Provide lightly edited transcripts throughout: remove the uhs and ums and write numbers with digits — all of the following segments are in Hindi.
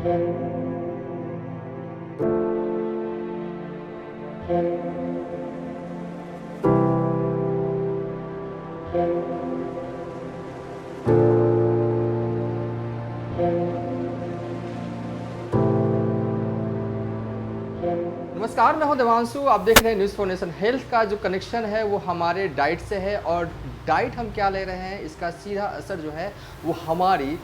नमस्कार, मैं हूं देवांशु। आप देख रहे हैं न्यूज़ फॉर नेशन। हेल्थ का जो कनेक्शन है वो हमारे डाइट से है, और डाइट हम क्या ले रहे हैं इसका सीधा असर जो है वो हमारी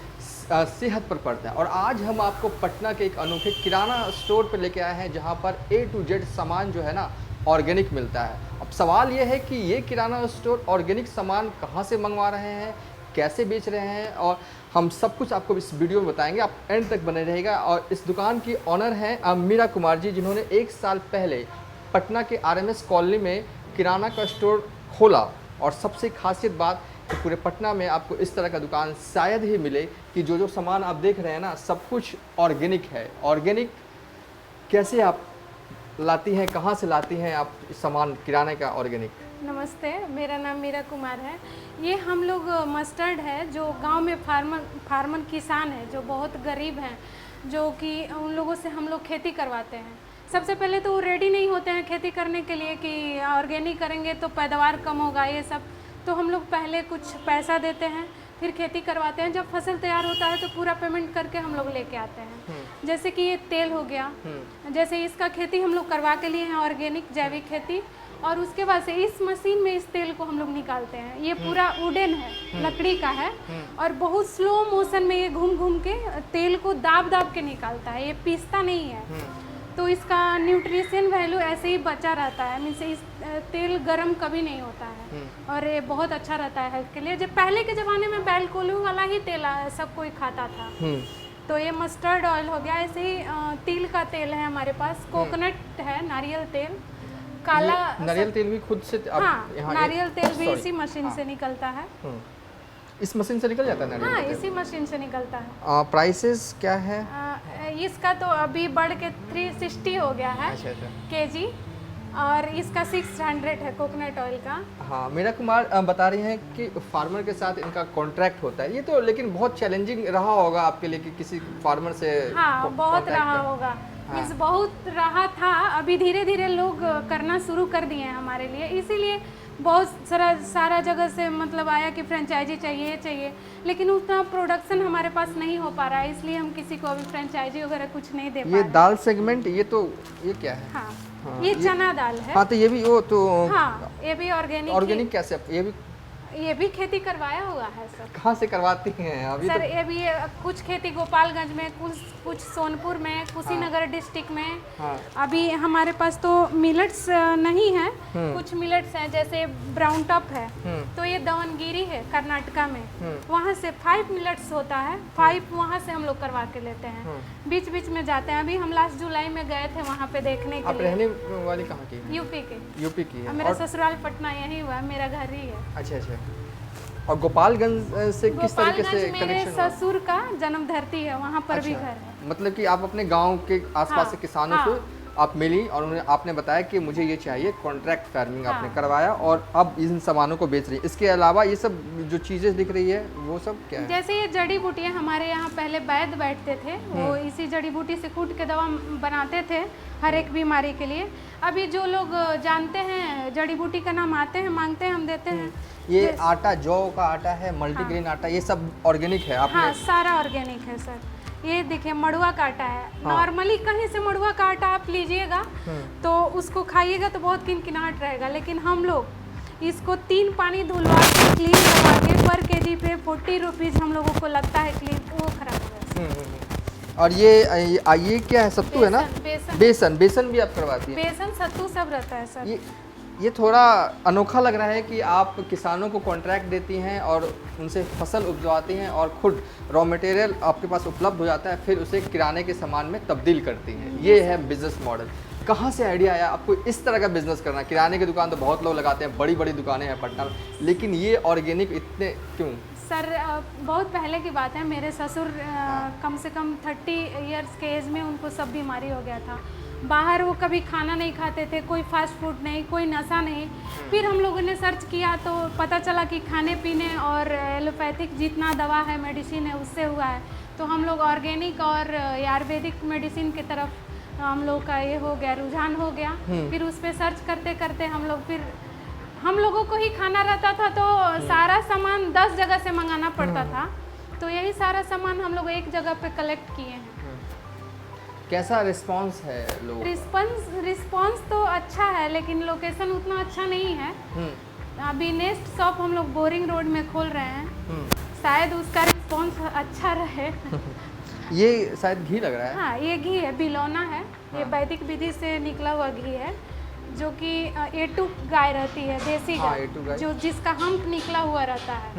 सेहत पर पड़ता है। और आज हम आपको पटना के एक अनोखे किराना स्टोर पर लेके आए हैं जहां पर A to Z सामान जो है ना ऑर्गेनिक मिलता है। अब सवाल ये है कि ये किराना स्टोर ऑर्गेनिक सामान कहाँ से मंगवा रहे हैं, कैसे बेच रहे हैं, और हम सब कुछ आपको इस वीडियो में बताएंगे। आप एंड तक बने रहेगा। और इस दुकान की ऑनर हैं मीरा कुमार जी, जिन्होंने 1 साल पहले पटना के RMS कॉलोनी में किराना का स्टोर खोला। और सबसे खासियत बात कि पूरे पटना में आपको इस तरह का दुकान शायद ही मिले कि जो सामान आप देख रहे हैं ना सब कुछ ऑर्गेनिक है। ऑर्गेनिक कैसे आप लाती हैं, कहाँ से लाती हैं आप सामान किराने का ऑर्गेनिक? नमस्ते, मेरा नाम मीरा कुमार है। ये हम लोग मस्टर्ड है जो गांव में फार्मर किसान है जो बहुत गरीब हैं, जो कि उन लोगों से हम लोग खेती करवाते हैं। सबसे पहले तो वो रेडी नहीं होते हैं खेती करने के लिए कि ऑर्गेनिक करेंगे तो पैदावार कम होगा ये सब, तो हम लोग पहले कुछ पैसा देते हैं फिर खेती करवाते हैं। जब फसल तैयार होता है तो पूरा पेमेंट करके हम लोग लेके आते हैं। जैसे कि ये तेल हो गया, जैसे इसका खेती हम लोग करवा के लिए हैं ऑर्गेनिक जैविक खेती, और उसके बाद से इस मशीन में इस तेल को हम लोग निकालते हैं। ये पूरा वुडन है, लकड़ी का है, और बहुत स्लो मोशन में ये घूम घूम के तेल को दाब दाब के निकालता है, ये पीसता नहीं है। तो इसका न्यूट्रिशन वैल्यू ऐसे ही बचा रहता है, मीन्स इस तेल गरम कभी नहीं होता है, और ये बहुत अच्छा रहता है हेल्थ के लिए। जब पहले के ज़माने में बैल कोल्हू वाला ही तेल सब कोई खाता था। तो ये मस्टर्ड ऑयल हो गया, ऐसे ही तिल का तेल है हमारे पास, कोकोनट है, नारियल तेल, काला नारियल तेल भी खुद से हाँ, नारियल तेल भी इसी मशीन से निकलता है। इस मशीन से निकल जाता है नारियल हाँ, तेल? इसी मशीन से निकलता है। प्राइसेस क्या है? इसका तो अभी बढ़ के 360 हो गया है केजी, और इसका 600 है कोकोनट ऑयल का। हाँ, मीरा कुमार बता रही हैं कि फार्मर के साथ इनका कॉन्ट्रैक्ट होता है। ये तो लेकिन बहुत चैलेंजिंग रहा होगा आपके लिए कि किसी फार्मर से हाँ, बहुत रहा होगा। मीन्स बहुत रहा था, अभी धीरे धीरे लोग करना शुरू कर दिए हैं हमारे लिए। इसीलिए बहुत सारा जगह से मतलब आया कि फ्रेंचाइजी चाहिए, लेकिन उतना प्रोडक्शन हमारे पास नहीं हो पा रहा है, इसलिए हम किसी को अभी फ्रेंचाइजी वगैरह कुछ नहीं दे पा रहे। ये दाल सेगमेंट, ये क्या है? हाँ, ये चना दाल है। हाँ, तो ये भी वो तो हाँ, ये भी ऑर्गेनिक कैसे? ये भी खेती करवाया हुआ है सर। कहाँ से करवाती हैं अभी? सर ये भी कुछ खेती गोपालगंज में, कुछ सोनपुर में, कुशीनगर डिस्ट्रिक्ट में। अभी हमारे पास तो मिलेट्स नहीं है, कुछ मिलेट्स हैं, जैसे ब्राउन टॉप है, तो ये दावनगिरी है कर्नाटका में, वहाँ से 5 मिलेट्स होता है, 5 वहाँ से हम लोग करवा के लेते हैं। बीच बीच में जाते हैं। अभी हम लास्ट जुलाई में गए थे वहाँ पे देखने के लिए। रहने वाली कहाँ की? यूपी की है। मेरा ससुराल पटना यही हुआ, मेरा घर ही है। अच्छा। और गोपालगंज से किस तरीके से कनेक्शन? मेरे ससुर का जन्म धरती है, वहाँ पर भी घर है। मतलब कि आप अपने गांव के आसपास से किसानों से आप मिली और आपने बताया कि मुझे ये चाहिए, कॉन्ट्रैक्ट फार्मिंग आपने करवाया, और अब इन सामानों को बेच रही है। इसके अलावा ये सब जो चीज़ें दिख रही है वो सब क्या है? जैसे ये जड़ी बूटियाँ, हमारे यहाँ पहले वैद्य बैठते थे, वो इसी जड़ी बूटी से कूट के दवा बनाते थे हर एक बीमारी के लिए। अभी जो लोग जानते हैं जड़ी बूटी का नाम आते हैं, मांगते हैं, हम देते हैं। ये आटा, जौ का आटा है, मल्टीग्रेन आटा, ये सब ऑर्गेनिक है आपने? हाँ, सारा ऑर्गेनिक है सर। ये देखिए मड़ुआ का आटा है। नॉर्मली कहीं से मड़ुआ का आटा आप लीजिएगा तो उसको खाइएगा तो बहुत किनकिनाहट रहेगा, लेकिन हम लोग इसको 3 पानी धुलवा के क्लीन करवा के पर केजी पे 40 रुपीज़ हम लोगों को लगता है क्लीन, वो खराब होगा। और ये क्या है? सत्तू है ना? बेसन भी आप करवाती हैं? बेसन सत्तू सब रहता है सर। ये थोड़ा अनोखा लग रहा है कि आप किसानों को कॉन्ट्रैक्ट देती हैं और उनसे फसल उपजवाती हैं, और खुद रॉ मटेरियल आपके पास उपलब्ध हो जाता है, फिर उसे किराने के सामान में तब्दील करती हैं। ये है बिजनेस मॉडल। कहाँ से आइडिया आया आपको इस तरह का बिजनेस करना? किराने की दुकान तो बहुत लोग लगाते हैं, बड़ी बड़ी दुकानें हैं पटना में, लेकिन ये ऑर्गेनिक इतने क्यों? सर बहुत पहले की बात है, मेरे ससुर कम से कम 30 इयर्स के एज में उनको सब बीमारी हो गया था। बाहर वो कभी खाना नहीं खाते थे, कोई फास्ट फूड नहीं, कोई नशा नहीं। फिर हम लोगों ने सर्च किया तो पता चला कि खाने पीने और एलोपैथिक जितना दवा है, मेडिसिन है, उससे हुआ है। तो हम लोग ऑर्गेनिक और आयुर्वेदिक मेडिसिन की तरफ हम लोग का ये हो गया, रुझान हो गया। फिर उस पर सर्च करते करते हम लोग फिर हम लोगों को ही खाना रहता था तो सारा सामान 10 जगह से मंगाना पड़ता था, तो यही सारा सामान हम लोग एक जगह पे कलेक्ट किए हैं। कैसा रिस्पांस है लोगों का? रिस्पांस तो अच्छा है, लेकिन लोकेशन उतना अच्छा नहीं है। अभी नेक्स्ट शॉप हम लोग बोरिंग रोड में खोल रहे हैं, शायद उसका रिस्पांस अच्छा रहे। ये शायद घी लग रहा है। हाँ, ये घी है, बिलौना है। ये वैदिक विधि से निकला हुआ घी है, जो कि A2 गाय रहती है, देसी गाय, A2 गाय। जो जिसका हम्प निकला हुआ रहता है।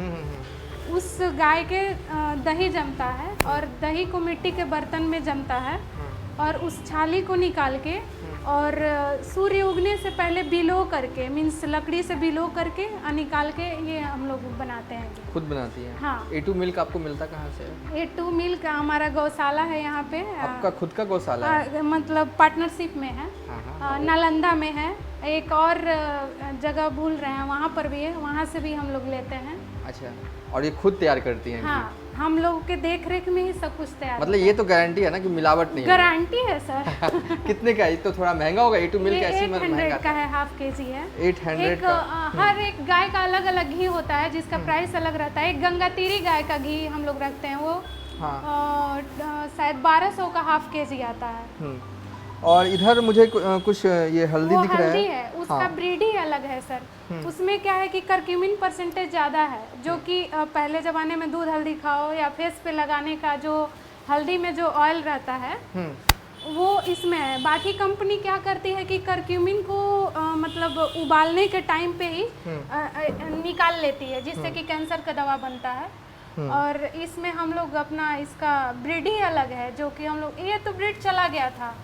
उस गाय के दही जमता है और दही को मिट्टी के बर्तन में जमता है और उस छाली को निकाल के और सूर्य उगने से पहले बिलो करके, मीन्स लकड़ी से बिलो करके निकाल के ये हम लोग बनाते हैं। खुद बनाती हैं? हाँ। A2 मिल्क आपको मिलता कहाँ से है? A2 मिल्क हमारा गौशाला है यहाँ पे। आपका खुद का गौशाला है? मतलब पार्टनरशिप में है। नालंदा में है, एक और जगह भूल रहे हैं, वहाँ पर भी है, वहाँ से भी हम लोग लेते हैं। अच्छा, और ये खुद तैयार करती हैं? हाँ, हम लोग के देख रेख में ही सब कुछ तैयार। मतलब ये तो गारंटी है ना कि मिलावट नहीं है? गारंटी है सर। कितने का है? तो थोड़ा महंगा होगा। A2 मिल्क ऐसी 800 का है, हाफ केजी है। 800 का। हर एक गाय का अलग अलग घी होता है, जिसका प्राइस अलग रहता है। एक गंगातीरी गाय का घी हम लोग रखते हैं, वो शायद 1200 का हाफ केजी आता है। और इधर मुझे कुछ ये हल्दी दिख रहा है। उसका ब्रीड ही अलग है सर। उसमें क्या है कि करक्यूमिन परसेंटेज ज़्यादा है, जो कि पहले ज़माने में दूध हल्दी खाओ या फेस पे लगाने का जो हल्दी में जो ऑयल रहता है वो इसमें है। बाकी कंपनी क्या करती है कि करक्यूमिन को मतलब उबालने के टाइम पे ही निकाल लेती है, जिससे कि कैंसर का दवा बनता है। और इसमें हम लोग अपना इसका ब्रीड ही अलग है, जो कि हम लोग, ये तो ब्रीड चला गया था,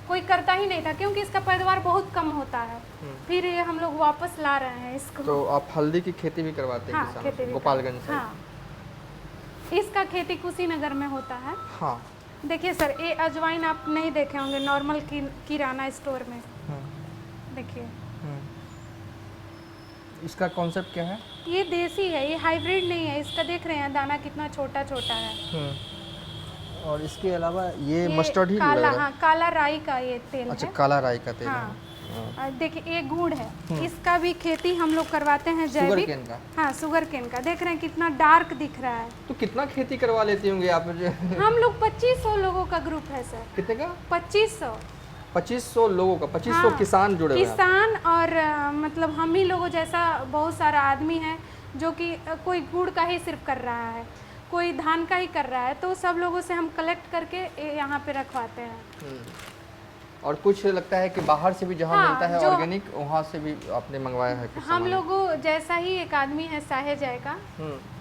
कोई करता ही नहीं था क्योंकि इसका पैदावार बहुत कम होता है। फिर ये हम लोग वापस ला रहे हैं इसको। तो आप हल्दी की खेती भी करवाते हैं? हाँ, खेती भी गोपालगंज से? हाँ, इसका खेती कुशीनगर में होता है। हाँ। देखिए सर, ये अजवाइन आप नहीं देखे होंगे नॉर्मल किराना स्टोर में। देखिए इसका कॉन्सेप्ट क्या है? ये देसी है, ये हाइब्रिड नहीं है। इसका देख रहे हैं दाना कितना छोटा छोटा है। और इसके अलावा ये मस्टर्ड ही लग काला, रहा है। हाँ, काला राई का ये तेल अच्छा, है। काला राई का तेल है। हाँ। देखिए ये गुड़ है, इसका भी खेती हम लोग करवाते हैं, जैविक। शुगर केन का? हाँ, शुगर केन का। देख रहे हैं कितना डार्क दिख रहा है। तो कितना खेती करवा लेती होंगे आप? हम लोग 2500 लोगों का ग्रुप है सर। कितने का? 2500 लोगों का? 2500 किसान जुड़े हुए हैं? किसान और मतलब हम ही लोगों जैसा बहुत सारा आदमी है, जो कि कोई गुड़ का ही सिर्फ कर रहा है, कोई धान का ही कर रहा है। तो सब लोगों से हम कलेक्ट करके यहाँ पे रखवाते हैं। और कुछ लगता है कि बाहर से भी जहाँ मिलता है ऑर्गेनिक, वहाँ से भी आपने मंगवाया है? हम लोगों जैसा ही एक आदमी है साहे जय का,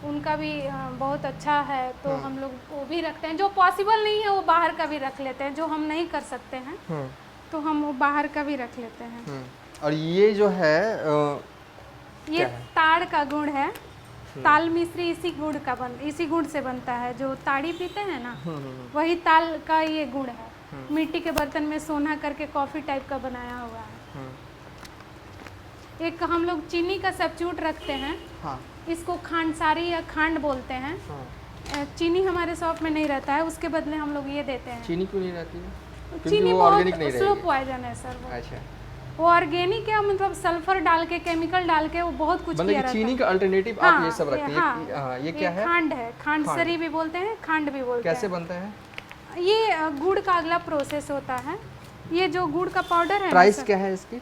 उनका भी बहुत अच्छा है, तो हम लोग वो भी रखते हैं। जो पॉसिबल नहीं है वो बाहर का भी रख लेते हैं, जो हम नहीं कर सकते हैं तो हम वो बाहर का भी रख लेते हैं। और ये जो है ये ताड़ का गुड़ है। ताल मिश्री इसी गुड़ से बनता है। जो ताड़ी पीते हैं ना, वही ताल का ये गुड़ है। मिट्टी के बर्तन में सोना करके कॉफ़ी टाइप का बनाया हुआ है। एक हम लोग चीनी का सब्स्टिट्यूट रखते हैं। इसको खांडसारी या खांड बोलते हैं। चीनी हमारे शॉप में नहीं रहता है, उसके बदले हम लोग ये देते हैं। चीनी क्यों नहीं रहती है? चीनी बहुत स्लो पॉइजन है सर वो। अच्छा, वो ऑर्गेनिक है, मतलब सल्फर डाल के, केमिकल डाल के, वो बहुत कुछ किया रहता है। चीनी का अल्टरनेटिव आप ये सब रखते हैं? ये क्या है? खांड है, खांडसरी भी बोलते हैं, खांड भी बोलते हैं। कैसे बनता है ये? गुड़ का अगला प्रोसेस होता है। ये जो गुड़ का पाउडर है, प्राइस क्या है इसकी?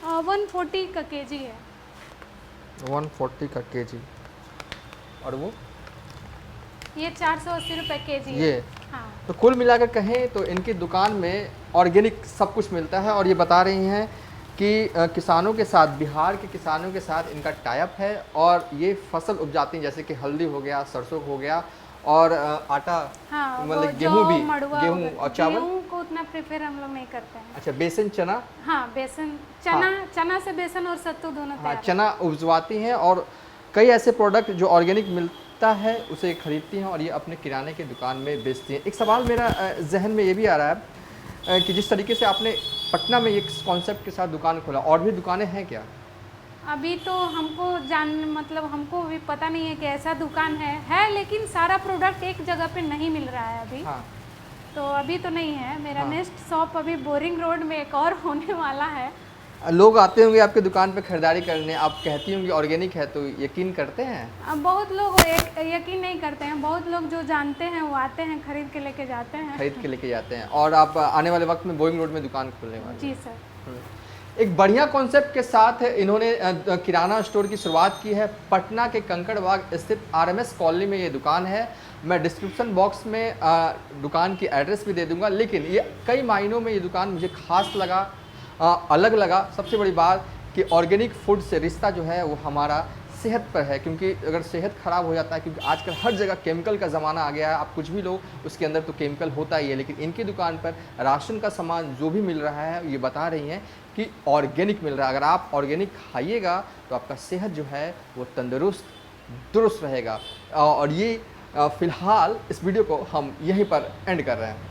140 का केजी है। 140 का केजी। और वो ये 480 रुपये केजी ये है। हाँ। तो कुल मिलाकर कहें तो इनकी दुकान में ऑर्गेनिक सब कुछ मिलता है। और ये बता रही हैं कि किसानों के साथ, बिहार के किसानों के साथ इनका टाइप है और ये फसल उपजाती हैं, जैसे कि हल्दी हो गया, सरसों हो गया और आटा, हाँ, मतलब गेहूँ भी, गेहूँ और चावल। गेहूँ को उतना प्रेफर हम लोग नहीं करते हैं। अच्छा, बेसन, चना? हाँ, बेसन, चना। चना से बेसन और सत्तू दोनों तैयार। हाँ, चना उपजवाती हैं और कई ऐसे प्रोडक्ट जो ऑर्गेनिक मिलता है उसे खरीदती हैं और ये अपने किराने की दुकान में बेचती हैं। एक सवाल मेरा जहन में ये भी आ रहा है कि जिस तरीके से आपने पटना में एक कॉन्सेप्ट के साथ दुकान खोला, और भी दुकानें हैं क्या? अभी तो हमको मतलब हमको भी पता नहीं है कि ऐसा दुकान है लेकिन सारा प्रोडक्ट एक जगह पे नहीं मिल रहा है अभी। हाँ। तो अभी तो नहीं है मेरा। हाँ। नेक्स्ट शॉप अभी बोरिंग रोड में एक और होने वाला है। लोग आते होंगे आपके दुकान पे खरीदारी करने, आप कहती होंगी ऑर्गेनिक है, तो यकीन करते हैं? अब बहुत लोग यकीन नहीं करते हैं। बहुत लोग जो जानते हैं वो आते हैं, खरीद के लेके जाते हैं। खरीद के लेके जाते हैं। और आप आने वाले वक्त में बोइंग रोड में दुकान खोलने वाले जी हैं। सर। एक बढ़िया कॉन्सेप्ट के साथ इन्होंने किराना स्टोर की शुरुआत की है। पटना के कंकड़बाग स्थित आरएमएस कॉलोनी में ये दुकान है। मैं डिस्क्रिप्शन बॉक्स में दुकान की एड्रेस भी दे दूंगा। लेकिन ये कई मायनों में ये दुकान मुझे खास लगा, अलग लगा। सबसे बड़ी बात कि ऑर्गेनिक फूड से रिश्ता जो है वो हमारा सेहत पर है, क्योंकि अगर सेहत ख़राब हो जाता है, क्योंकि आजकल हर जगह केमिकल का ज़माना आ गया है। आप कुछ भी लो उसके अंदर तो केमिकल होता ही है। लेकिन इनकी दुकान पर राशन का सामान जो भी मिल रहा है, ये बता रही हैं कि ऑर्गेनिक मिल रहा है। अगर आप ऑर्गेनिक खाइएगा तो आपका सेहत जो है वो तंदुरुस्त दुरुस्त रहेगा। और ये फ़िलहाल इस वीडियो को हम यहीं पर एंड कर रहे हैं।